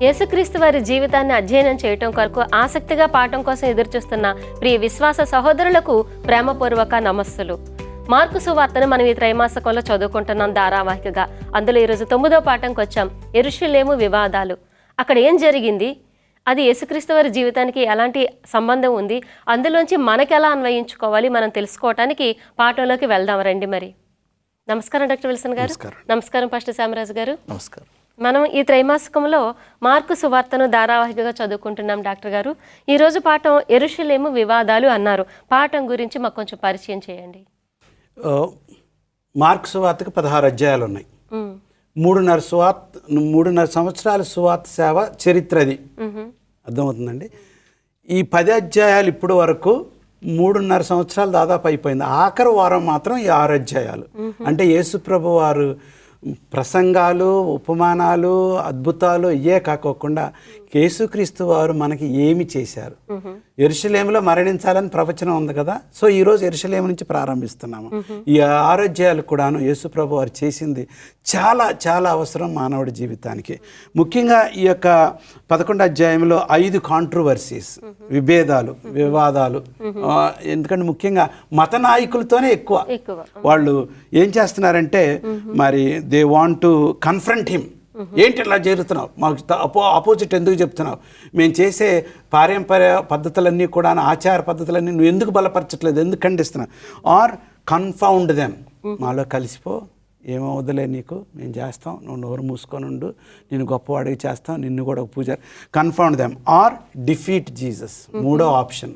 యేసుక్రీస్తు వారి జీవితాన్ని అధ్యయనం చేయటం కొరకు ఆసక్తిగా పాఠం కోసం ఎదురుచూస్తున్న ప్రియ విశ్వాస సహోదరులకు ప్రేమపూర్వక నమస్సులు. మార్కు సువార్తను మనం ఈ త్రైమాసికంలో చదువుకుంటున్నాం ధారావాహికగా. అందులో ఈరోజు 9వ పాఠంకి వచ్చాం. యెరూషలేము వివాదాలు. అక్కడ ఏం జరిగింది, అది యేసుక్రీస్తు వారి జీవితానికి ఎలాంటి సంబంధం ఉంది, అందులోంచి మనకి ఎలా అన్వయించుకోవాలి మనం తెలుసుకోవటానికి పాఠంలోకి వెళ్దాం రండి. మరి నమస్కారం డాక్టర్ విల్సన్ గారు. నమస్కారం పాస్టర్ శ్యామరాజు గారు. నమస్కారం. మనం ఈ త్రైమాసికంలో మార్కు సువార్తను ధారావాహికగా చదువుకుంటున్నాం డాక్టర్ గారు. ఈరోజు పాఠం యెరూషలేము వివాదాలు అన్నారు. పాఠం గురించి మాకు కొంచెం పరిచయం చేయండి. మార్కు సువార్తకు 16 అధ్యాయాలు ఉన్నాయి. 3.5 సంవత్సరాల సువార్త సేవ చరిత్రది. అర్థమవుతుందండి. ఈ 10 అధ్యాయాలు ఇప్పుడు వరకు 3.5 సంవత్సరాలు దాదాపు అయిపోయింది. ఆఖరి వారం మాత్రం ఈ 6 అధ్యాయాలు. అంటే యేసుప్రభు వారు ప్రసంగాలు, ఉపమానాలు, అద్భుతాలు ఇవే కాకోకుండా యేసుక్రీస్తు వారు మనకి ఏమి చేశారు. యెరూషలేములో మరణించాలని ప్రవచనం ఉంది కదా. సో ఈరోజు యెరూషలేము నుంచి ప్రారంభిస్తున్నాము. ఈ 6 అధ్యాయాలు కూడాను యేసుప్రభు వారు చేసింది చాలా చాలా అవసరం మానవుడి జీవితానికి. ముఖ్యంగా ఈ యొక్క 11 అధ్యాయంలో 5 కాంట్రవర్సీస్, విభేదాలు, వివాదాలు. ఎందుకంటే ముఖ్యంగా మత నాయకులతోనే ఎక్కువ. వాళ్ళు ఏం చేస్తున్నారంటే మరి they want to confront him. ఏంటి ఇలా జరుగుతున్నావు, మాకు ఆపోజిట్ ఎందుకు చెప్తున్నావు, మేము చేసే పారంపర్య పద్ధతులన్నీ కూడా, ఆచార పద్ధతులన్నీ నువ్వు ఎందుకు బలపరచట్లేదు, ఎందుకు ఖండిస్తున్నావు? Are confound them. మాలో కలిసిపో, ఏమవుదలే నీకు, మేము చేస్తాం, నువ్వు నోరు మూసుకొని ఉండు, నేను గొప్పవాడికి చేస్తాం, నిన్ను కూడా ఒక పూజ. Confound them or defeat Jesus. 3వ ఆప్షన్.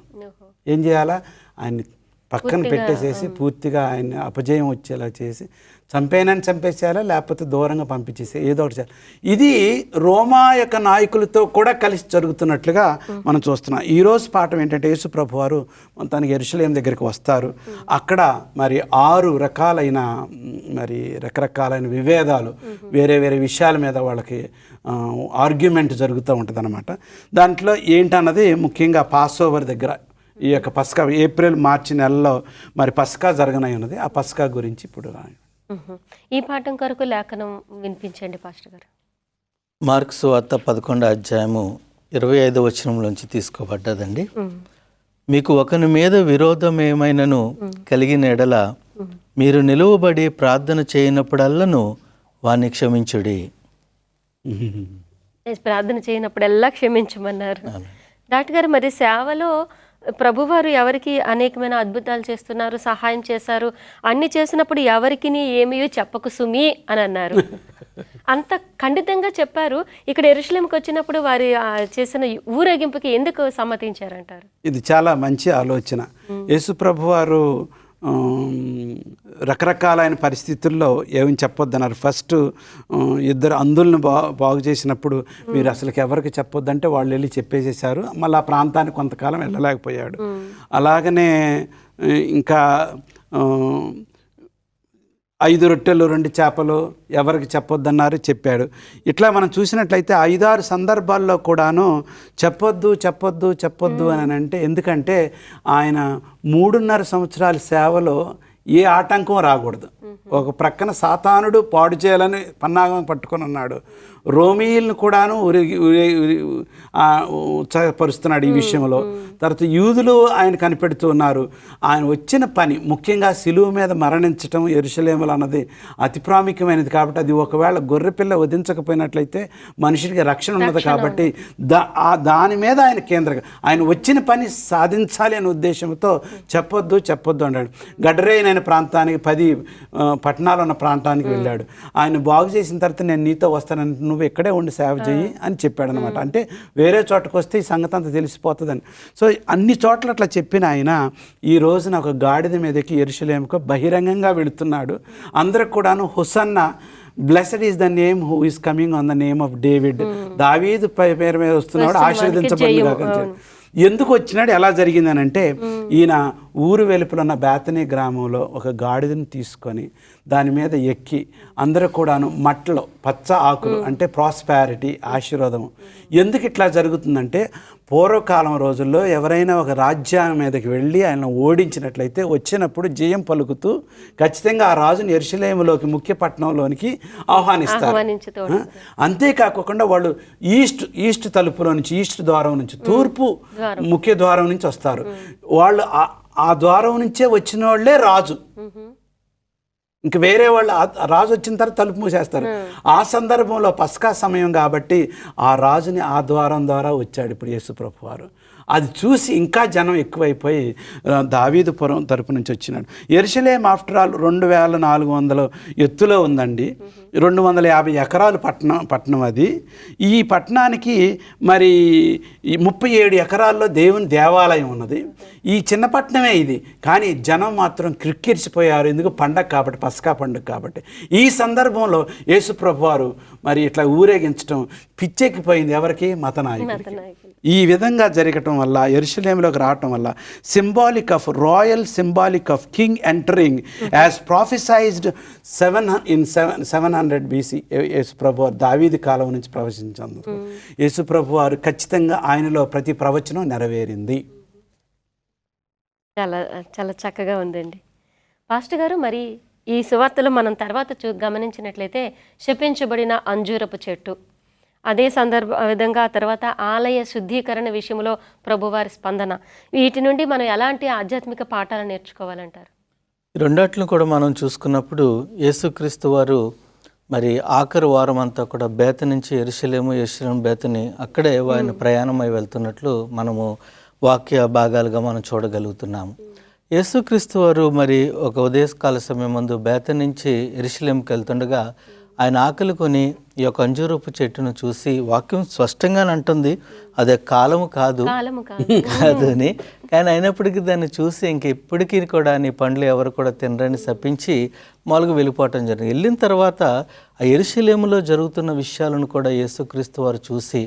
ఏం చేయాలా? ఆయన్ని పక్కన పెట్టేసేసి పూర్తిగా ఆయన అపజయం వచ్చేలా చేసి చంపేనని చంపేసేయాలా, లేకపోతే దూరంగా పంపించేసి ఏదో ఒకటి చేయాలి. ఇది రోమా యొక్క నాయకులతో కూడా కలిసి జరుగుతున్నట్లుగా మనం చూస్తున్నాం. ఈరోజు పాఠం ఏంటంటే యేసు ప్రభు వారు తనకి యెరూషలేము దగ్గరికి వస్తారు. అక్కడ మరి 6 రకాలైన రకరకాలైన విభేదాలు, వేరే వేరే విషయాల మీద వాళ్ళకి ఆర్గ్యుమెంట్ జరుగుతూ ఉంటుంది అన్నమాట. దాంట్లో ఏంటన్నది ముఖ్యంగా పాస్ ఓవర్ దగ్గర ఈ యొక్క పస్కా, ఏప్రిల్ మార్చి నెలలో మరి పస్కా జరగనై ఉన్నది. ఆ పస్కా గురించి ఇప్పుడు ఈ పాఠం కొరకు లేఖనం వినిపించండి పాస్టర్ గారు. మార్కు సువార్త 11వ అధ్యాయము 25వ వచనం నుంచి తీసుకోబడ్డదండి. మీకు ఒకని మీద విరోధం ఏమైనను కలిగిన ఎడల మీరు నిలువబడి ప్రార్థన చేయనప్పుడల్లను వాణ్ణి క్షమించుడి. ప్రార్థన చేయనప్పుడల్లా క్షమించమన్నారు డాక్టర్ గారు. మరి సేవలో ప్రభువారు ఎవరికి అనేకమైన అద్భుతాలు చేస్తున్నారు, సహాయం చేశారు, అన్ని చేసినప్పుడు ఎవరికి ఏమీ చెప్పకు సుమి అని అన్నారు. అంత ఖండితంగా చెప్పారు. ఇక్కడ యెరూషలేముకి వచ్చినప్పుడు వారి చేసిన ఊరేగింపుకి ఎందుకు సమ్మతించారంటారు? ఇది చాలా మంచి ఆలోచన. యేసు ప్రభు వారు రకరకాలైన పరిస్థితుల్లో ఏమని చెప్పొద్దన్నారు. ఫస్ట్ 2 అంధులను బాగు చేసినప్పుడు మీరు అసలుకి ఎవరికి చెప్పొద్దంటే వాళ్ళు వెళ్ళి చెప్పేసేసారు. మళ్ళీ ఆ ప్రాంతానికి కొంతకాలం వెళ్ళలేకపోయాడు. అలాగనే ఇంకా 5 రొట్టెలు 2 చేపలు ఎవరికి చెప్పొద్దన్నారు, చెప్పాడు. ఇట్లా మనం చూసినట్లయితే 5-6 సందర్భాల్లో కూడాను చెప్పొద్దు అని అంటే, ఎందుకంటే ఆయన 3.5 సంవత్సరాల సేవలో ఏ ఆటంకం రాకూడదు. ఒక ప్రక్కన సాతానుడు పాడు చేయాలని పన్నాగం పట్టుకొని ఉన్నాడు. రోమీయులను కూడాను ఉత్సాహపరుస్తున్నాడు ఈ విషయంలో. తర్వాత యూదులు ఆయన కనిపెడుతూ ఉన్నారు. ఆయన వచ్చిన పని ముఖ్యంగా సిలువ మీద మరణించటం యెరూషలేములో అన్నది అతి ప్రాముఖ్యమైనది. కాబట్టి అది ఒకవేళ గొర్రెపిల్ల వధించకపోయినట్లయితే మనుషుడికి రక్షణ ఉన్నది. కాబట్టి దాని మీద ఆయన కేంద్రంగా ఆయన వచ్చిన పని సాధించాలి అనే ఉద్దేశంతో చెప్పొద్దు అన్నాడు. గడరేన్ అనే ప్రాంతానికి 10 పట్టణాలు ఉన్న ప్రాంతానికి వెళ్ళాడు. ఆయన బాగు చేసిన తర్వాత నేను నీతో వస్తానని, నువ్వు ఇక్కడే ఉండి సేవ చేయి అని చెప్పాడు అనమాట. అంటే వేరే చోటకు వస్తే ఈ సంగతి అంతా తెలిసిపోతుందని. సో అన్ని చోట్ల అట్లా చెప్పిన ఆయన ఈ రోజున ఒక గాడిద మీదకి యెరూషలేముకు బహిరంగంగా వెళుతున్నాడు. అందరికి కూడాను hosanna, blessed is the name who is coming on the name of David. దావీదు పేరు మీద వస్తున్నాడు, ఆశీర్వదించబడిన. ఎందుకు వచ్చినాడు, ఎలా జరిగిందని అంటే ఈయన ఊరు వెలుపల ఉన్న బేతనీ గ్రామంలో ఒక గాడిదని తీసుకొని దాని మీద ఎక్కి అందరూ కూడాను మట్టలో పచ్చ ఆకులు అంటే ప్రాస్పారిటీ, ఆశీర్వాదం. ఎందుకు ఇట్లా జరుగుతుందంటే పూర్వకాలం రోజుల్లో ఎవరైనా ఒక రాజ్యం మీదకి వెళ్ళి ఆయన ఓడించినట్లయితే వచ్చినప్పుడు జయం పలుకుతూ ఖచ్చితంగా ఆ రాజుని యెరూషలేములోకి ముఖ్య పట్టణంలోనికి ఆహ్వానిస్తారు. అంతేకాకుండా వాళ్ళు ఈస్ట్ తలుపులో నుంచి, ఈస్ట్ ద్వారం నుంచి, తూర్పు ముఖ్య ద్వారం నుంచి వస్తారు. వాళ్ళు ఆ ద్వారం నుంచే వచ్చిన వాళ్ళే రాజు. ఇంక వేరే వాళ్ళు రాజు వచ్చిన తర్వాత తలుపు మూసేస్తారు. ఆ సందర్భంలో పస్కా సమయం కాబట్టి ఆ రాజుని ఆ ద్వారం ద్వారా వచ్చాడు ఇప్పుడు యేసుప్రభు వారు. అది చూసి ఇంకా జనం ఎక్కువైపోయి దావీదుపురం తరపు నుంచి వచ్చినాడు. యెరూషలేం ఆఫ్టర్ ఆల్ 2400 ఎత్తులో ఉందండి. 250 ఎకరాలు పట్టణం అది. ఈ పట్టణానికి మరి 37 ఎకరాల్లో దేవుని దేవాలయం ఉన్నది. ఈ చిన్న పట్టణమే ఇది. కానీ జనం మాత్రం క్రిక్కిరిసిపోయారు. ఎందుకు? పండగ కాబట్టి, పస్కా పండుగ కాబట్టి. ఈ సందర్భంలో యేసుప్రభు వారు మరి ఇట్లా ఊరేగించడం పిచ్చెక్కిపోయింది ఎవరికి? మత నాయకుడికి. ఈ విధంగా జరగటం వల్ల, యెరూషలేములోకి రావటం వల్ల royal symbolic of king entering as prophesied 700 BC. యేసుప్రభు దావీదు కాలం నుంచి ప్రవచించారు. యేసుప్రభు వారు ఖచ్చితంగా ఆయనలో ప్రతి ప్రవచనం నెరవేరింది. చాలా చాలా చక్కగా ఉందండి. పాస్టర్ గారు, మరి ఈ సువార్తలో మనం తర్వాత గమనించినట్లయితే శపించబడిన అంజూరపు చెట్టు, అదే విధంగా తర్వాత ఆలయ శుద్ధీకరణ విషయంలో ప్రభువారి స్పందన, వీటి నుండి మనం ఎలాంటి ఆధ్యాత్మిక పాఠాలు నేర్చుకోవాలంటారు? రెండాట్లు కూడా మనం చూసుకున్నప్పుడు యేసుక్రీస్తు వారు మరి ఆఖరి వారం అంతా కూడా బేత నుంచి యెరూషలేము బేతని అక్కడే ఆయన ప్రయాణమై వెళ్తున్నట్లు మనము వాక్య భాగాలుగా మనం చూడగలుగుతున్నాము. యేసుక్రీస్తు వారు మరి ఒక ఉదయకాల సమయం ముందు బేత నుంచి యెరూషలేముకి వెళ్తుండగా ఆయన ఆకలి కొని ఈ యొక్క అంజూరపు చెట్టును చూసి, వాక్యం స్పష్టంగానే అంటుంది అదే కాలము కాదు అని, కానీ అయినప్పటికీ దాన్ని చూసి ఇంక ఇప్పటికీ కూడా నీ పండ్లు ఎవరు కూడా తినరని శపించి మామూలుగా వెళ్ళిపోవటం జరిగింది. వెళ్ళిన తర్వాత ఆ యెరూషలేములో జరుగుతున్న విషయాలను కూడా యేసుక్రీస్తు వారు చూసి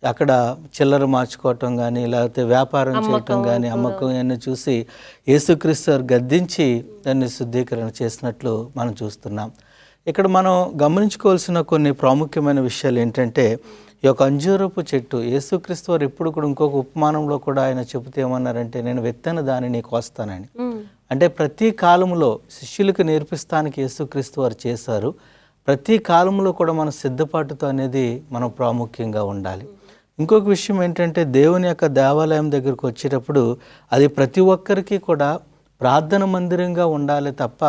అక్కడ చిల్లర మార్చుకోవటం కానీ, లేకపోతే వ్యాపారం చేయటం కానీ, అమ్మకం అన్నీ చూసి యేసుక్రీస్తు వారు గద్దించి దాన్ని శుద్ధీకరణ చేసినట్లు మనం చూస్తున్నాం. ఇక్కడ మనం గమనించుకోవాల్సిన కొన్ని ప్రాముఖ్యమైన విషయాలు ఏంటంటే, ఈ యొక్క అంజూరపు చెట్టు యేసుక్రీస్తు వారు ఎప్పుడు కూడా ఇంకొక ఉపమానంలో కూడా ఆయన చెబుతూ ఏమన్నారంటే, నేను విత్తన దానిని కోస్తానని. అంటే ప్రతి కాలంలో శిష్యులకు నేర్పిస్తానికి యేసుక్రీస్తు వారు చేశారు. ప్రతి కాలంలో కూడా మన సిద్ధపాటుతో అనేది మనం ప్రాముఖ్యంగా ఉండాలి. ఇంకొక విషయం ఏంటంటే, దేవుని యొక్క దేవాలయం దగ్గరకు వచ్చేటప్పుడు అది ప్రతి ఒక్కరికి కూడా ప్రార్థన మందిరంగా ఉండాలి తప్ప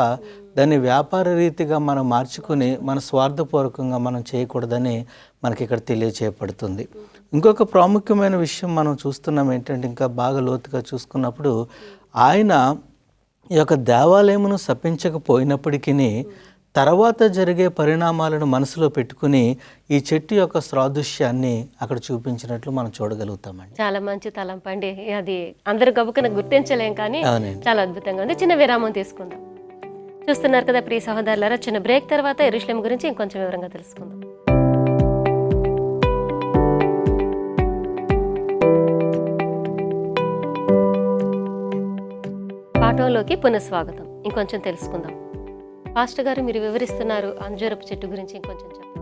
దాన్ని వ్యాపార రీతిగా మనం మార్చుకుని మన స్వార్థపూర్వకంగా మనం చేయకూడదని మనకి ఇక్కడ తెలియచేయబడుతుంది. ఇంకొక ప్రాముఖ్యమైన విషయం మనం చూస్తున్నాం ఏంటంటే, ఇంకా బాగా లోతుగా చూసుకున్నప్పుడు ఆయన ఈ యొక్క దేవాలయమును శపించకపోయినప్పటికీ తర్వాత జరిగే పరిణామాలను మనసులో పెట్టుకుని ఈ చెట్టు యొక్క సాదృశ్యాన్ని అక్కడ చూపించినట్లు మనం చూడగలుగుతామండి. చాలా మంచి తలంపు అండి. అది అందరూ గబుకన గుర్తించలేం, కానీ చాలా అద్భుతంగా ఉంది. చిన్న విరామం తీసుకుందాం. చూస్తున్నారు కదా ప్రియ సహోదరులారా, చిన్న బ్రేక్ తర్వాత యెరూషలేం గురించి ఇంకొంచెం వివరంగా తెలుసుకుందాం. పాఠంలోకి పునఃస్వాగతం. ఇంకొంచెం తెలుసుకుందాం. పాస్టర్ గారు, మీరు వివరిస్తున్నారు అంజూరపు చెట్టు గురించి, ఇంకొంచెం చెప్పండి.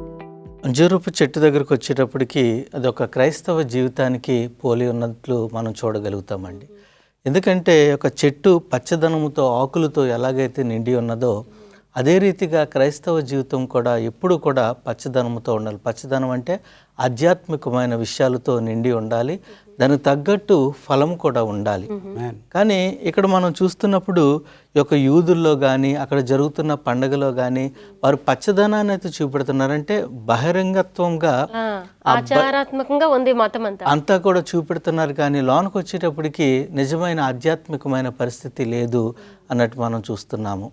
అంజూరపు చెట్టు దగ్గరకు వచ్చేటప్పటికి అదొక క్రైస్తవ జీవితానికి పోలి ఉన్నట్లు మనం చూడగలుగుతామండి. ఎందుకంటే ఒక చెట్టు పచ్చదనముతో, ఆకులతో ఎలాగైతే నిండి ఉన్నదో అదే రీతిగా క్రైస్తవ జీవితం కూడా ఎప్పుడు కూడా పచ్చదనముతో ఉండాలి. పచ్చదనం అంటే ఆధ్యాత్మికమైన విషయాలతో నిండి ఉండాలి, దానికి తగ్గట్టు ఫలం కూడా ఉండాలి. కానీ ఇక్కడ మనం చూస్తున్నప్పుడు ఈ యొక్క యూదుల్లో కానీ అక్కడ జరుగుతున్న పండుగలో కానీ వారు పచ్చదనాన్ని అయితే చూపెడుతున్నారంటే బహిరంగత్వంగా, ఆచారాత్మకంగా ఉంది మతం అంతా కూడా చూపెడుతున్నారు. కానీ లోనికి వచ్చేటప్పటికి నిజమైన ఆధ్యాత్మికమైన పరిస్థితి లేదు అన్నట్టు మనం చూస్తున్నాము.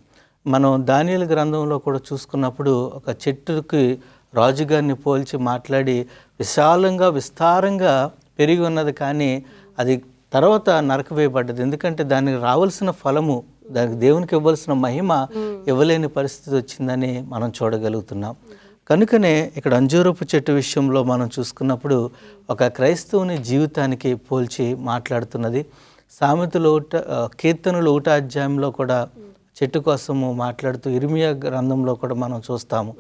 మనం దానియేలు గ్రంథంలో కూడా చూసుకున్నప్పుడు ఒక చెట్టుకి రాజుగారిని పోల్చి మాట్లాడి విశాలంగా విస్తారంగా పెరిగి ఉన్నది, కానీ అది తర్వాత నరకవేయబడ్డది. ఎందుకంటే దానికి రావాల్సిన ఫలము, దానికి దేవునికి ఇవ్వాల్సిన మహిమ ఇవ్వలేని పరిస్థితి వచ్చిందని మనం చూడగలుగుతున్నాం. కనుకనే ఇక్కడ అంజూరపు చెట్టు విషయంలో మనం చూసుకున్నప్పుడు ఒక క్రైస్తవుని జీవితానికి పోల్చి మాట్లాడుతున్నది. సామెతలు కీర్తనలు 1వ అధ్యాయంలో కూడా చెట్టు కోసము మాట్లాడుతూ ఇర్మియా గ్రంథంలో కూడా మనం చూస్తాము.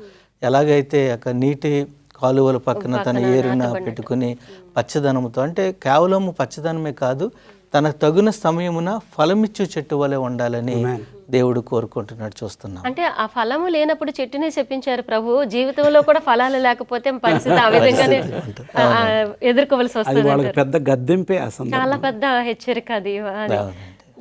ఎలాగైతే అక్కడ నీటి కాలువల పక్కన తన ఏరున పెట్టుకుని పచ్చదనముతో, అంటే కేవలం పచ్చదనమే కాదు, తనకు తగిన సమయమున ఫలమిచ్చు చెట్టు వలె ఉండాలని దేవుడు కోరుకుంటున్నాడు చూస్తున్నాం. అంటే ఆ ఫలము లేనప్పుడు చెట్టునే చెప్పించారు ప్రభు. జీవితంలో కూడా ఫలాలు లేకపోతే పరిస్థితి ఆ విధంగానే ఎదుర్కోవలసి వస్తుంది. పెద్ద గద్దెంపే అసలు, చాలా పెద్ద హెచ్చరిక అది.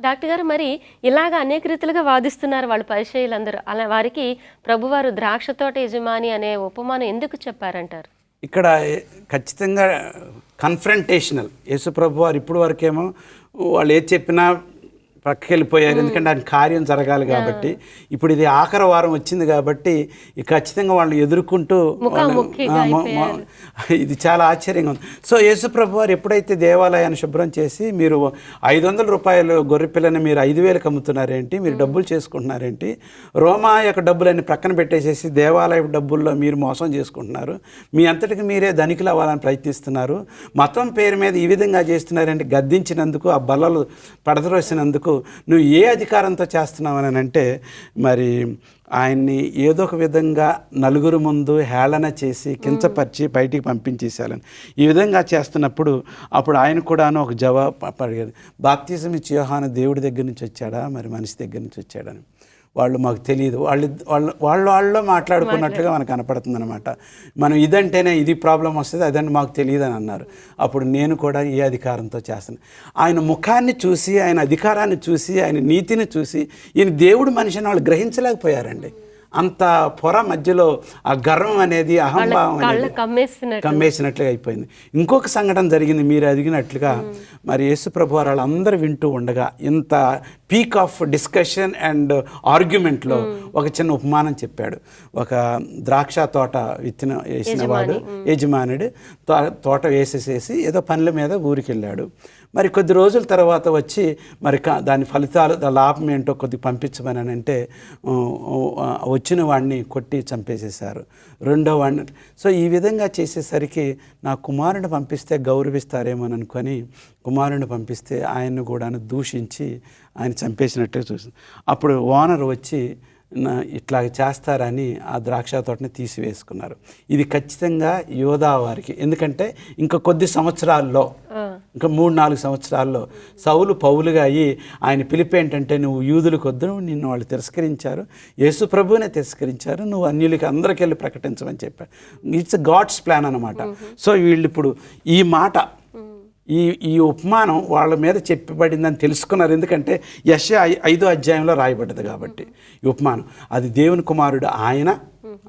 డాక్టర్ గారు, మరి ఇలాగ అనేక రీతిలుగా వాదిస్తున్నారు వాళ్ళు పరిచయులందరూ. అలా వారికి ప్రభువారు ద్రాక్ష తోట యజమాని అనే ఉపమానం ఎందుకు చెప్పారంటారు? ఇక్కడ ఖచ్చితంగా కన్ఫ్రంటేషనల్. యేసు ప్రభు వారు ఇప్పుడు వరకేమో వాళ్ళు ఏది చెప్పినా పక్కకి వెళ్ళిపోయారు, ఎందుకంటే ఆయన కార్యం జరగాలి కాబట్టి. ఇప్పుడు ఇది ఆఖరి వారం వచ్చింది కాబట్టి ఖచ్చితంగా వాళ్ళు ఎదుర్కొంటూ ఇది చాలా ఆశ్చర్యంగా ఉంది. సో యేసుప్రభు వారు ఎప్పుడైతే దేవాలయాన్ని శుభ్రం చేసి, మీరు 500 రూపాయలు గొర్రెపిల్లని మీరు 5,000కి అమ్ముతున్నారేంటి, మీరు డబ్బులు చేసుకుంటున్నారేంటి, రోమా యొక్క డబ్బులన్నీ ప్రక్కన పెట్టేసేసి దేవాలయ డబ్బుల్లో మీరు మోసం చేసుకుంటున్నారు, మీ అంతటికి మీరే ధనికులు అవ్వాలని ప్రయత్నిస్తున్నారు, మతం పేరు మీద ఈ విధంగా చేస్తున్నారంటే గద్దించినందుకు, ఆ బల్లలు పడద్రోసినందుకు నువ్వు ఏ అధికారంతో చేస్తున్నావని అంటే, మరి ఆయన్ని ఏదో ఒక విధంగా నలుగురు ముందు హేళన చేసి కించపరిచి బయటికి పంపించేసేయాలని ఈ విధంగా చేస్తున్నప్పుడు అప్పుడు ఆయన కూడాను ఒక జవాబు అడిగారు, బాప్తిజం ఇచ్చి యోహాను దేవుడి దగ్గర నుంచి వచ్చాడా మరి మనిషి దగ్గర నుంచి వచ్చాడని. వాళ్ళు మాకు తెలియదు, వాళ్ళు మాట్లాడుకున్నట్లుగా మనకు కనపడుతుంది అనమాట. మనం ఇదంటేనే ఇది ప్రాబ్లం వస్తుంది, అదంటే మాకు తెలియదు అని అన్నారు. అప్పుడు నేను కూడా ఏ అధికారంతో చేస్తాను, ఆయన ముఖాన్ని చూసి, ఆయన అధికారాన్ని చూసి, ఆయన నీతిని చూసి, ఈయన దేవుడు మనిషిని వాళ్ళు గ్రహించలేకపోయారండి. అంత పొర మధ్యలో ఆ గర్వం అనేది, అహంభావం అనేది కమ్మేసినట్లుగా అయిపోయింది. ఇంకొక సంఘటన జరిగింది మీరు అడిగినట్లుగా. మరి యేసుప్రభు వారు వాళ్ళందరూ వింటూ ఉండగా, ఇంత పీక్ ఆఫ్ డిస్కషన్ అండ్ ఆర్గ్యుమెంట్లో ఒక చిన్న ఉపమానం చెప్పాడు. ఒక ద్రాక్ష తోట వేసినవాడు యజమానుడు తోట వేసేసేసి ఏదో పనుల మీద ఊరికి వెళ్ళాడు. మరి కొద్ది రోజుల తర్వాత వచ్చి మరి దాని ఫలితాలు, లాభం ఏంటో కొద్ది పంపించమని అంటే వచ్చిన వాడిని కొట్టి చంపేసేశారు. రెండో వాడిని. సో ఈ విధంగా చేసేసరికి నా కుమారుని పంపిస్తే గౌరవిస్తారేమో అనుకొని కుమారుని పంపిస్తే ఆయన్ని కూడా దూషించి ఆయన చంపేసినట్టుగా చూసింది. అప్పుడు ఓనర్ వచ్చి ఇట్లా చేస్తారని ఆ ద్రాక్ష తోటని తీసివేసుకున్నారు. ఇది ఖచ్చితంగా యోధా వారికి, ఎందుకంటే ఇంకా కొద్ది సంవత్సరాల్లో, ఇంకా 3-4 సంవత్సరాల్లో సౌలు పౌలుగా అయ్యి ఆయన పిలుపు ఏంటంటే, నువ్వు యూదులకు వద్దు, నిన్ను వాళ్ళు తిరస్కరించారు, యేసు ప్రభువునే తిరస్కరించారు, నువ్వు అన్యులకి అందరికీ వెళ్ళి ప్రకటించమని చెప్పారు. ఇట్స్ గాడ్స్ ప్లాన్ అనమాట. సో వీళ్ళు ఇప్పుడు ఈ మాట, ఈ ఉపమానం వాళ్ళ మీద చెప్పబడిందని తెలుసుకున్నారు. ఎందుకంటే యెషయా 5వ అధ్యాయంలో రాయబడ్డది కాబట్టి ఈ ఉపమానం. అది దేవుని కుమారుడు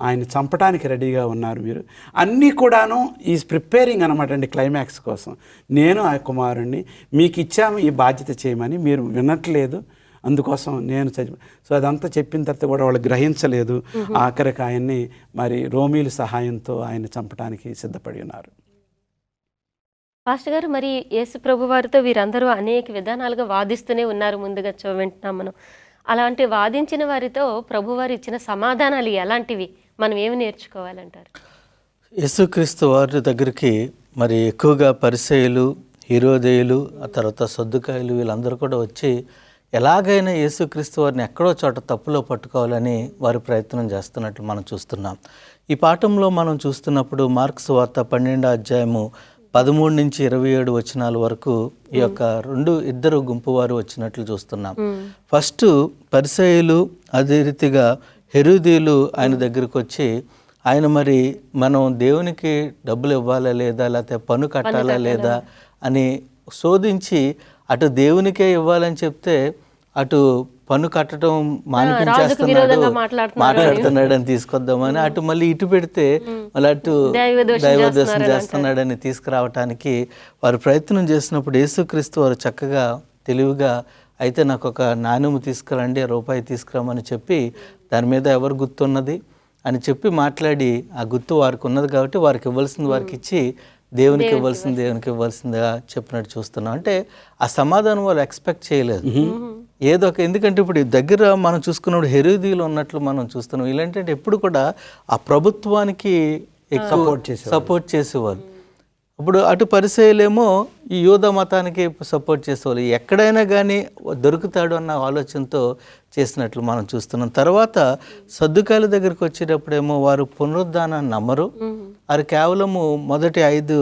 ఆయన చంపడానికి రెడీగా ఉన్నారు. మీరు అన్నీ కూడాను ఈజ్ ప్రిపేరింగ్ అనమాట అండి క్లైమాక్స్ కోసం. నేను ఆ కుమారుణ్ణి మీకు ఇచ్చాము ఈ బాధ్యత చేయమని, మీరు వినట్లేదు, అందుకోసం నేను సో అదంతా చెప్పిన తర్వాత కూడా వాళ్ళు గ్రహించలేదు. ఆఖరికి ఆయన్ని మరి రోమీల సహాయంతో ఆయన చంపడానికి సిద్ధపడి ఉన్నారు. పాస్టర్ గారు, మరి యేసు ప్రభు వారితో వీరందరూ అనేక విధానాలుగా వాదిస్తూనే ఉన్నారు. ముందుగా వింటున్నాం మనం. అలాంటి వాదించిన వారితో ప్రభువారు ఇచ్చిన సమాధానాలు ఎలాంటివి, మనం ఏమి నేర్చుకోవాలంటారు? యేసుక్రీస్తు వారి దగ్గరికి మరి ఎక్కువగా పరిసయ్యులు, హేరోదేయులు, ఆ తర్వాత సద్దుకాయలు వీళ్ళందరూ కూడా వచ్చి ఎలాగైనా యేసుక్రీస్తు వారిని ఎక్కడో చోట తప్పులో పట్టుకోవాలని వారి ప్రయత్నం చేస్తున్నట్లు మనం చూస్తున్నాం. ఈ పాఠంలో మనం చూస్తున్నప్పుడు మార్కు సువార్త 12వ అధ్యాయము 13 నుంచి 27 వచనాల వరకు ఈ యొక్క ఇద్దరు గుంపు వారు వచ్చినట్లు చూస్తున్నాం. ఫస్ట్ పరిసయ్యులు, అదే రీతిగా హెరోదీయులు ఆయన దగ్గరికి వచ్చి, ఆయన మరి మనం దేవునికి డబ్బులు ఇవ్వాలా లేదా, లేకపోతే పన్ను కట్టాలా లేదా అని శోధించి, అటు దేవునికే ఇవ్వాలని చెప్తే అటు పన్ను కట్టడం మాట్లాడుతున్నాడు అని తీసుకొద్దామని, అటు మళ్ళీ ఇటు పెడితే మళ్ళీ అటు దైవదర్శనం చేస్తున్నాడని తీసుకురావటానికి వారు ప్రయత్నం చేసినప్పుడు యేసుక్రీస్తు వారు చక్కగా తెలివిగా, అయితే నాకు ఒక నాణ్యము తీసుకురండి, రూపాయి తీసుకురామని చెప్పి, దాని మీద ఎవరు గుర్తున్నది అని చెప్పి మాట్లాడి, ఆ గుర్తు వారికి ఉన్నది కాబట్టి వారికి ఇవ్వాల్సింది వారికి ఇచ్చి, దేవునికి ఇవ్వాల్సిందిగా చెప్పినట్టు చూస్తున్నాం. అంటే ఆ సమాధానం వాళ్ళు ఎక్స్పెక్ట్ చేయలేదు. ఏదో ఒక, ఎందుకంటే ఇప్పుడు దగ్గర మనం చూసుకున్నప్పుడు హెరోదీయులు ఉన్నట్లు మనం చూస్తున్నాం. ఇలాంటి ఎప్పుడు కూడా ఆ ప్రభుత్వానికి సపోర్ట్ చేసేవాళ్ళు. అప్పుడు అటు పరిసయ్యులేమో ఈ యూద మతానికి సపోర్ట్ చేసేవాళ్ళు, ఎక్కడైనా కానీ దొరుకుతాడు అన్న ఆలోచనతో చేసినట్లు మనం చూస్తున్నాం. తర్వాత సద్దుకాయల దగ్గరికి వచ్చేటప్పుడేమో వారు పునరుద్ధానాన్ని నమ్మరు, వారు కేవలము మొదటి 5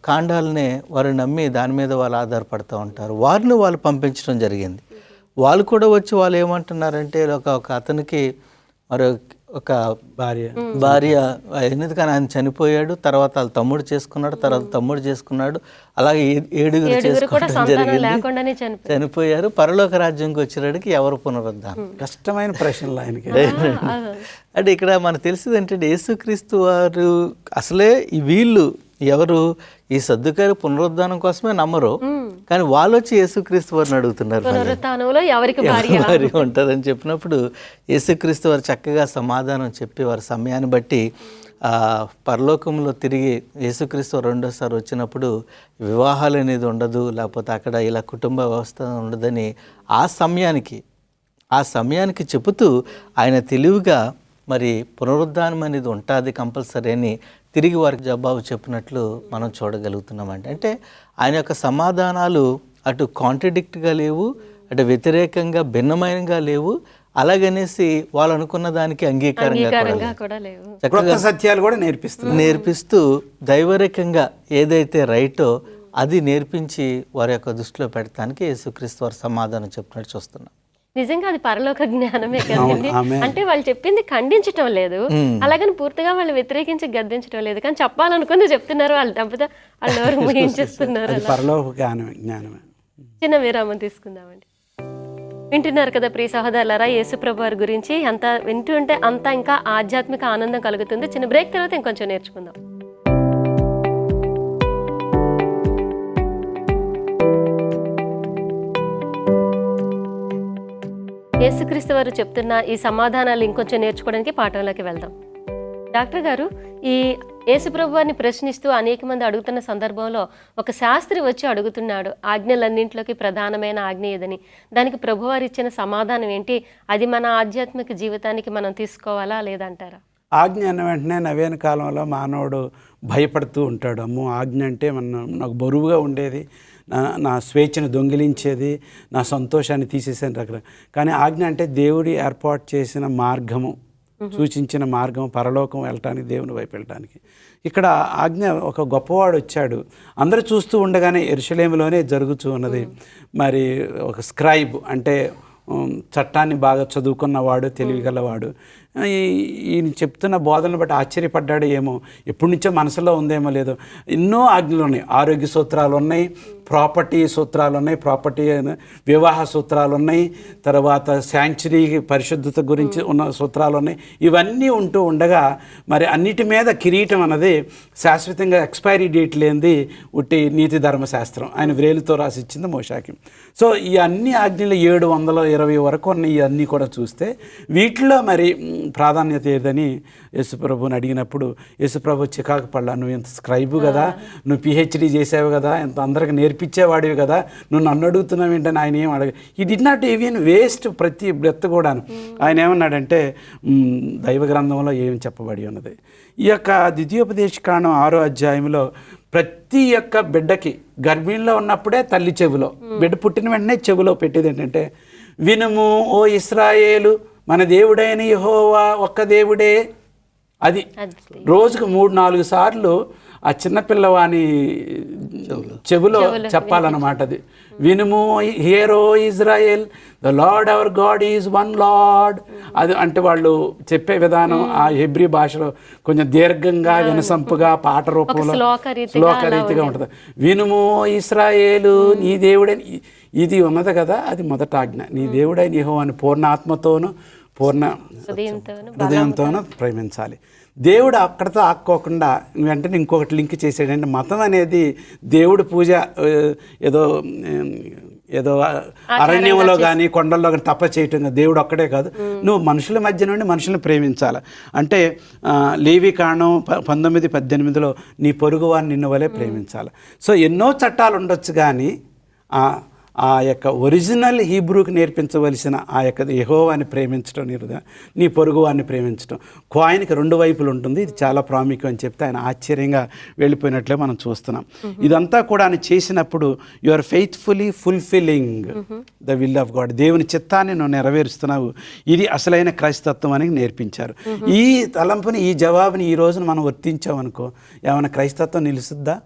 కాండాలనే వారు నమ్మి దాని మీద వాళ్ళు ఆధారపడుతూ ఉంటారు. వారిని వాళ్ళు పంపించడం జరిగింది. వాళ్ళు కూడా వచ్చి వాళ్ళు ఏమంటున్నారంటే ఒక అతనికి మరి ఒక భార్య ఎందుకని ఆయన చనిపోయాడు, తర్వాత వాళ్ళ తమ్ముడు చేసుకున్నాడు, తర్వాత తమ్ముడు చేసుకున్నాడు, అలాగే 7 చేసుకోవడం జరిగింది, చనిపోయారు. పరలోక రాజ్యంకి వచ్చేటికి ఎవరు పునరుద్ధానం? కష్టమైన ప్రశ్నలు ఆయనకి. అంటే ఇక్కడ మనకు తెలిసింది ఏంటంటే యేసుక్రీస్తు వారు అసలే వీళ్ళు ఎవరు ఈ సద్దుకాయలు పునరుద్ధానం కోసమే నమ్మరు, కానీ వాళ్ళు వచ్చి యేసుక్రీస్తు వారిని అడుగుతున్నారు భార్య ఉంటుందని చెప్పినప్పుడు యేసుక్రీస్తు వారు చక్కగా సమాధానం చెప్పి వారి సమయాన్ని బట్టి పరలోకంలో తిరిగి యేసుక్రీస్తు రెండోసారి వచ్చినప్పుడు వివాహాలు అనేది ఉండదు, లేకపోతే అక్కడ ఇలా కుటుంబ వ్యవస్థ ఉండదని ఆ సమయానికి చెబుతూ ఆయన తెలివిగా మరి పునరుద్ధానం అనేది ఉంటుంది కంపల్సరీ అని తిరిగి వారికి జవాబు చెప్పినట్లు మనం చూడగలుగుతున్నామండి. అంటే ఆయన యొక్క సమాధానాలు అటు కాంట్రడిక్ట్గా లేవు, అటు వ్యతిరేకంగా భిన్నమైనగా లేవు, అలాగనేసి వాళ్ళు అనుకున్న దానికి అంగీకారంగా కూడా లేవు. చక్కగా సత్యాలు కూడా నేర్పిస్తూ దైవరేకంగా ఏదైతే రైటో అది నేర్పించి వారి యొక్క దృష్టిలో పెట్టడానికి యేసుక్రీస్తు వారు సమాధానం చెప్పినట్టు చూస్తున్నాం. నిజంగా అది పరలోక జ్ఞానమే కదండి. అంటే వాళ్ళు చెప్పింది ఖండించటం లేదు, అలాగని పూర్తిగా వాళ్ళు వ్యతిరేకించి గద్దించడం లేదు, కానీ చెప్పాలనుకుంది చెప్తున్నారు, వాళ్ళు తప్పితే వాళ్ళు ఎవరు ముగించేస్తున్నారు. చిన్న విరామం తీసుకుందామండి. వింటున్నారు కదా ప్రియ సహోదరులారా, యేసుప్రభు వారి గురించి ఎంత వింటుంటే అంత ఇంకా ఆధ్యాత్మిక ఆనందం కలుగుతుంది. చిన్న బ్రేక్ తర్వాత ఇంకొంచెం నేర్చుకుందాం. యేసుక్రీస్తు వారు చెప్తున్న ఈ సమాధానాలు ఇంకొంచెం నేర్చుకోవడానికి పాఠంలోకి వెళ్దాం. డాక్టర్ గారు, ఈ యేసుప్రభు వారిని ప్రశ్నిస్తూ అనేక మంది అడుగుతున్న సందర్భంలో ఒక శాస్త్రి వచ్చి అడుగుతున్నాడు, ఆజ్ఞలన్నింటిలోకి ప్రధానమైన ఆజ్ఞ ఏదని. దానికి ప్రభువారు ఇచ్చిన సమాధానం ఏంటి? అది మన ఆధ్యాత్మిక జీవితానికి మనం తీసుకోవాలా లేదంటారా? ఆజ్ఞ అన్న వెంటనే నవీన కాలంలో మానవుడు భయపడుతూ ఉంటాడు. అమ్మో, ఆజ్ఞ అంటే నాకు బరువుగా ఉండేది, నా స్వేచ్ఛను దొంగిలించేది, నా సంతోషాన్ని తీసేసాను రకరకాల. కానీ ఆజ్ఞ అంటే దేవుడి ఏర్పాటు చేసిన మార్గము, సూచించిన మార్గం, పరలోకం వెళ్ళటానికి, దేవుని వైపు వెళ్ళటానికి. ఇక్కడ ఆజ్ఞ ఒక గొప్పవాడు వచ్చాడు, అందరూ చూస్తూ ఉండగానే యెరూషలేములోనే జరుగుతూ ఉన్నది. మరి ఒక స్క్రైబ్ అంటే చట్టాన్ని బాగా చదువుకున్నవాడు, తెలివిగలవాడు, ఈయన చెప్తున్న బోధనలు బట్టి ఆశ్చర్యపడ్డాడు. ఏమో ఎప్పటి నుంచో మనసులో ఉందేమో లేదో, ఎన్నో ఆజ్ఞలు ఉన్నాయి. ఆరోగ్య సూత్రాలు ఉన్నాయి, ప్రాపర్టీ సూత్రాలు ఉన్నాయి, వివాహ సూత్రాలు ఉన్నాయి, తర్వాత శాంక్చురీ పరిశుద్ధత గురించి ఉన్న సూత్రాలు ఉన్నాయి. ఇవన్నీ ఉంటూ ఉండగా మరి అన్నిటి మీద కిరీటం అన్నది శాశ్వతంగా ఎక్స్పైరీ డేట్ లేనిది ఉట్టి నీతి ధర్మశాస్త్రం ఆయన వ్రేలుతో రాసి ఇచ్చింది మోషాకి. సో ఈ అన్ని ఆజ్ఞలు 720 వరకు ఉన్నాయి. ఇవన్నీ కూడా చూస్తే వీటిలో మరి ప్రాధాన్యత ఏదని యేసుప్రభుని అడిగినప్పుడు యేసుప్రభు చికాకు పడ్డా, నువ్వు ఎంత స్క్రైబు కదా, నువ్వు PhD చేసావు కదా, ఎంత అందరికి నేర్పించేవాడివి కదా, నువ్వు నన్ను అడుగుతున్నావు ఏంటని ఆయన ఏం అడగ. ఈ డిడ్ నాట్ ఈవెన్ వేస్ట్ ప్రతి బ్రెత్ కూడాను. ఆయన ఏమన్నాడంటే దైవ గ్రంథంలో ఏం చెప్పబడి ఉన్నది. ఈ యొక్క ద్వితీయోపదేశకాండం 6వ అధ్యాయంలో ప్రతి ఒక్క బిడ్డకి గర్భిణీలో ఉన్నప్పుడే తల్లి చెవిలో, బిడ్డ పుట్టిన వెంటనే చెవిలో పెట్టేది ఏంటంటే, వినుము ఓ ఇశ్రాయేలు, మన దేవుడైన యెహోవా ఒక్క దేవుడే. అది రోజుకు 3-4 సార్లు ఆ చిన్నపిల్లవాని చెవులో చెప్పాలన్నమాట. అది వినుము, hear O Israel, the Lord our God is one Lord. అది అంటే వాళ్ళు చెప్పే విధానం ఆ హెబ్రీ భాషలో కొంచెం దీర్ఘంగా, వినసంపుగా, పాట రూపంలో శ్లోకరీతిగా ఉంటుంది. వినుము ఇశ్రాయేలు, నీ దేవుడని ఇది ఉన్నది కదా, అది మొదట ఆజ్ఞ. నీ దేవుడైన యెహోవాని పూర్ణ ఆత్మతోనూ పూర్ణ హృదయంతోనూ ప్రేమించాలి. దేవుడు అక్కడితో ఆక్కోకుండా వెంటనే ఇంకొకటి లింక్ చేసాడంటే, మతం అనేది దేవుడి పూజ ఏదో అరణ్యంలో కానీ కొండల్లో కానీ తప్ప చేయటం దేవుడు ఒక్కడే కాదు, నువ్వు మనుషుల మధ్య నుండి మనుషులను ప్రేమించాలి. అంటే లేవికాండం 19:18 నీ పొరుగువారిని నిన్ను వలె ప్రేమించాలి. సో ఎన్నో చట్టాలు ఉండొచ్చు, కానీ ఆ యొక్క ఒరిజినల్ హీబ్రూకి నేర్పించవలసిన ఆ యొక్క యెహోవాని ప్రేమించడం నీ పొరుగువాన్ని ప్రేమించడం కాయిన్కి 2 వైపులు ఉంటుంది, ఇది చాలా ప్రాముఖ్యం అని చెప్తే ఆయన ఆశ్చర్యంగా వెళ్ళిపోయినట్లే మనం చూస్తున్నాం. ఇదంతా కూడా ఆయన చేసినప్పుడు you are faithfully fulfilling the will of God, దేవుని చిత్తాన్ని నువ్వు నెరవేరుస్తున్నావు, ఇది అసలైన క్రైస్తత్వం అని నేర్పించారు. ఈ తలంపుని, ఈ జవాబుని ఈ రోజున మనం వర్తించామనుకో ఏమైనా క్రైస్తత్వం నిలుస్తుందా?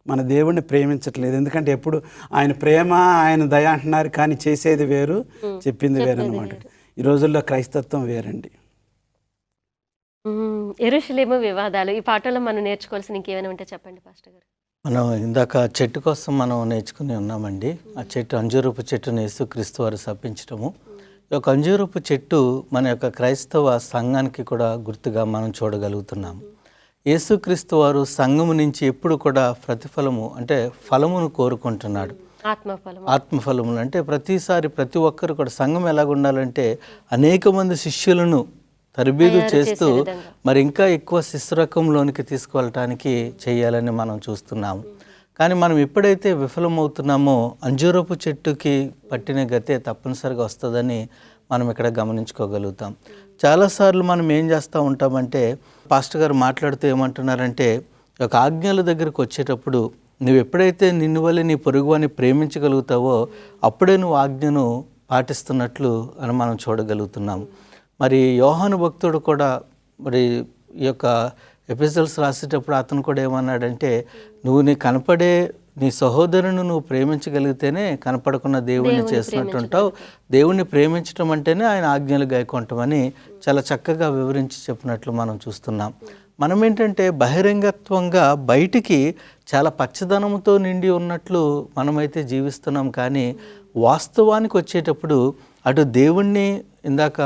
మన దేవుణ్ణి ప్రేమించట్లేదు, ఎందుకంటే ఎప్పుడు ఆయన ప్రేమ ఆయన దయ అంటున్నారు కానీ చేసేది వేరు, చెప్పింది వేరు అనమాట. ఈ రోజుల్లో క్రైస్తత్వం వేరండి. యెరూషలేము వివాదాలు, ఈ పాఠంలో మనం నేర్చుకోవాల్సిన ఇంకేమైనా ఉంటే చెప్పండి పాస్టర్ గారు. మనం ఇందాక చెట్టు కోసం మనం నేర్చుకుని ఉన్నామండి. ఆ చెట్టు అంజూరపు చెట్టును యేసుక్రీస్తు వారు శపించటము. ఈ యొక్క అంజూరపు చెట్టు మన యొక్క క్రైస్తవ సంఘానికి కూడా గుర్తుగా మనం చూడగలుగుతున్నాము. యేసుక్రీస్తు వారు సంఘము నుంచి ఎప్పుడు కూడా ప్రతిఫలము అంటే ఫలమును కోరుకుంటున్నాడు. ఆత్మఫలములు అంటే ప్రతిసారి ప్రతి ఒక్కరు కూడా సంఘం ఎలాగ ఉండాలంటే అనేక మంది శిష్యులను తరబీదు చేస్తూ మరి ఇంకా ఎక్కువ శిష్యరకంలోనికి తీసుకువెళ్ళటానికి చేయాలని మనం చూస్తున్నాము. కానీ మనం ఎప్పుడైతే విఫలమవుతున్నామో అంజూరపు చెట్టుకి పట్టిన గతే తప్పనిసరిగా వస్తుందని మనం ఇక్కడ గమనించుకోగలుగుతాం. చాలాసార్లు మనం ఏం చేస్తూ ఉంటామంటే పాస్టర్ గారు మాట్లాడుతూ ఏమంటున్నారంటే ఒక ఆజ్ఞల దగ్గరకు వచ్చేటప్పుడు నువ్వు ఎప్పుడైతే నిన్ను వల్ల నీ పొరుగువాన్ని ప్రేమించగలుగుతావో అప్పుడే నువ్వు ఆజ్ఞను పాటిస్తున్నట్లు అని మనం చూడగలుగుతున్నాము. మరి యోహాను భక్తుడు కూడా మరి ఈ యొక్క ఎపిసోడ్స్ రాసేటప్పుడు అతను కూడా ఏమన్నాడంటే నువ్వు నీ సహోదరుని నువ్వు ప్రేమించగలిగితేనే కనపడకున్న దేవుణ్ణి చేసినట్టు ఉంటావు. దేవుణ్ణి ప్రేమించడం అంటేనే ఆయన ఆజ్ఞలు గాయకుంటామని చాలా చక్కగా వివరించి చెప్పినట్లు మనం చూస్తున్నాం. మనం ఏంటంటే బహిరంగత్వంగా బయటికి చాలా పచ్చదనంతో నిండి ఉన్నట్లు మనమైతే జీవిస్తున్నాం, కానీ వాస్తవానికి వచ్చేటప్పుడు అటు దేవుణ్ణి ఇందాక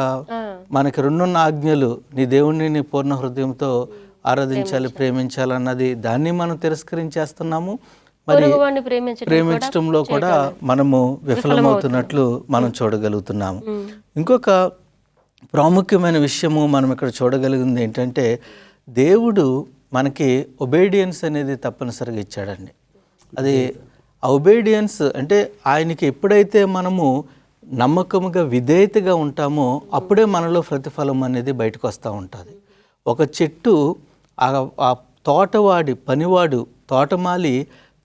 మనకి 2 ఆజ్ఞలు, నీ దేవుణ్ణి నీ పూర్ణ హృదయంతో ఆరాధించాలి, ప్రేమించాలన్నది, దాన్ని మనం తిరస్కరించేస్తున్నాము. మరి ప్రేమించడంలో కూడా మనము విఫలమవుతున్నట్లు మనం చూడగలుగుతున్నాము. ఇంకొక ప్రాముఖ్యమైన విషయము మనం ఇక్కడ చూడగలిగింది ఏంటంటే దేవుడు మనకి ఒబేడియన్స్ అనేది తప్పనిసరిగా ఇచ్చాడండి. అది ఆ ఒబేడియన్స్ అంటే ఆయనకి ఎప్పుడైతే మనము నమ్మకముగా విధేయతగా ఉంటామో అప్పుడే మనలో ప్రతిఫలం అనేది బయటకు వస్తూ ఉంటుంది. ఒక చెట్టు ఆ తోటవాడి పనివాడు తోటమాలి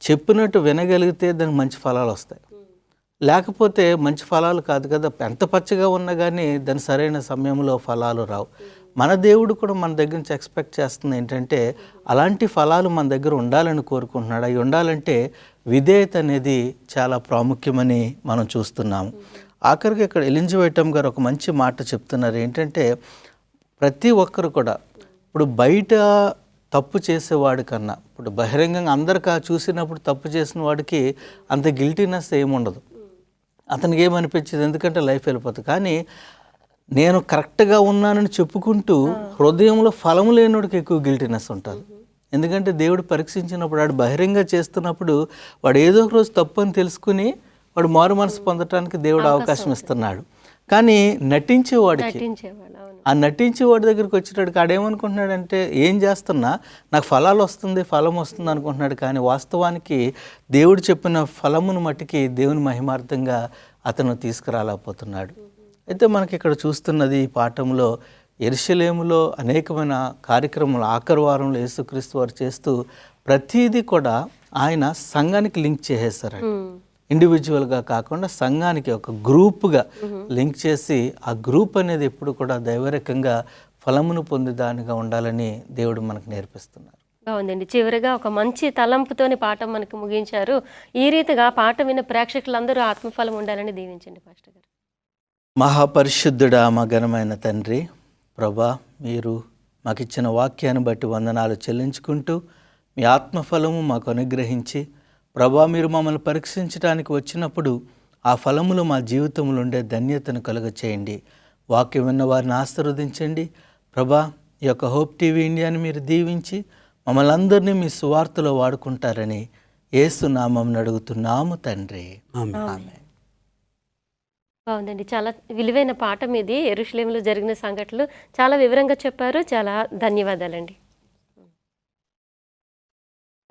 చెప్పినట్టు వినగలిగితే దానికి మంచి ఫలాలు వస్తాయి, లేకపోతే మంచి ఫలాలు కాదు కదా. ఎంత పచ్చగా ఉన్నా కానీ దాని సరైన సమయంలో ఫలాలు రావు. మన దేవుడు కూడా మన దగ్గర నుంచి ఎక్స్పెక్ట్ చేస్తుంది ఏంటంటే అలాంటి ఫలాలు మన దగ్గర ఉండాలని కోరుకుంటున్నాడు. అవి ఉండాలంటే విధేయత అనేది చాలా ప్రాముఖ్యమని మనం చూస్తున్నాము. ఆఖరికి ఇక్కడ ఎలిజబెత్ గారు ఒక మంచి మాట చెప్తున్నారు ఏంటంటే ప్రతి ఒక్కరు కూడా ఇప్పుడు బయట తప్పు చేసేవాడి కన్నా ఇప్పుడు బహిరంగంగా అందరికా చూసినప్పుడు తప్పు చేసిన వాడికి అంత గిల్టీనెస్ ఏముండదు, అతనికి ఏమనిపించదు, ఎందుకంటే లైఫ్ వెళ్ళిపోతుంది. కానీ నేను కరెక్ట్గా ఉన్నానని చెప్పుకుంటూ హృదయంలో ఫలము లేనివాడికి ఎక్కువ గిల్టీనెస్ ఉంటుంది. ఎందుకంటే దేవుడు పరీక్షించినప్పుడు వాడు బహిరంగ చేస్తున్నప్పుడు వాడు ఏదో ఒక రోజు తప్పు అని తెలుసుకుని వాడు మారు మనసు పొందటానికి దేవుడు అవకాశం ఇస్తున్నాడు. కానీ నటించేవాడికి ఆ నటించేవాడి దగ్గరికి వచ్చేటప్పుడు ఆడేమనుకుంటున్నాడంటే ఏం చేస్తున్నా నాకు ఫలాలు వస్తుంది, ఫలం వస్తుంది అనుకుంటున్నాడు. కానీ వాస్తవానికి దేవుడు చెప్పిన ఫలమును మట్టికి దేవుని మహిమార్థంగా అతను తీసుకురాలేకపోతున్నాడు. అయితే మనకి ఇక్కడ చూస్తున్నది ఈ పాఠంలో యెరూషలేములో అనేకమైన కార్యక్రమాలు ఆఖరి వారంలో యేసుక్రీస్తు వారు చేస్తూ ప్రతిదీ కూడా ఆయన సంఘానికి లింక్ చేసేస్తారండి. ఇండివిజువల్గా కాకుండా సంఘానికి ఒక గ్రూప్గా లింక్ చేసి ఆ గ్రూప్ అనేది ఎప్పుడు కూడా దైవరకంగా ఫలమును పొందేదానిగా ఉండాలని దేవుడు మనకు నేర్పిస్తున్నారు. బాగుందండి. చివరిగా ఒక మంచి తలంపుతోని పాఠం మనకు ముగించారు. ఈ రీతిగా పాఠం విన్న ప్రేక్షకులందరూ ఆత్మఫలం ఉండాలని దీవించండి పాస్టర్ గారు. మహాపరిశుద్ధుడా మా ఘనమైన తండ్రి, ప్రభా, మీరు మాకు ఇచ్చిన వాక్యాన్ని బట్టి వందనాలు చెల్లించుకుంటూ మీ ఆత్మఫలము మాకు అనుగ్రహించి ప్రభా మీరు మమ్మల్ని పరీక్షించడానికి వచ్చినప్పుడు ఆ ఫలములు మా జీవితంలో ఉండే ధన్యతను కలుగచేయండి. వాక్యం విన్న వారిని ఆశీర్వదించండి ప్రభా. ఈ యొక్క హోప్ టీవీ ఇండియాని మీరు దీవించి మమ్మల్ని అందరినీ మీ సువార్తలో వాడుకుంటారని యేసు నామం అడుగుతున్నాము తండ్రి. ఆమేన్. బాగుందండి. చాలా విలువైన పాఠం ఇది. యెరూషలేములో జరిగిన సంఘటనలు చాలా వివరంగా చెప్పారు. చాలా ధన్యవాదాలండి.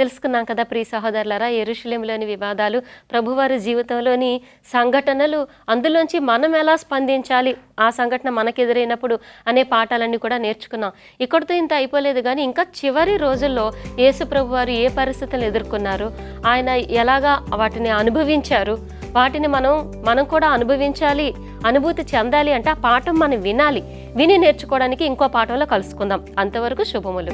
తెలుసుకున్నాం కదా ప్రియ సహోదరులారా, యెరూషలేములోని వివాదాలు, ప్రభువారి జీవితంలోని సంఘటనలు, అందులోంచి మనం ఎలా స్పందించాలి ఆ సంఘటన మనకు ఎదురైనప్పుడు అనే పాఠాలన్నీ కూడా నేర్చుకున్నాం. ఇక్కడితో ఇంత అయిపోలేదు కానీ ఇంకా చివరి రోజుల్లో యేసు ప్రభువారు ఏ పరిస్థితులను ఎదుర్కొన్నారు, ఆయన ఎలాగా వాటిని అనుభవించారు, వాటిని మనం కూడా అనుభవించాలి, అనుభూతి చెందాలి అంటే ఆ పాఠం మనం వినాలి. విని నేర్చుకోవడానికి ఇంకో పాఠంలో కలుసుకుందాం. అంతవరకు శుభములు.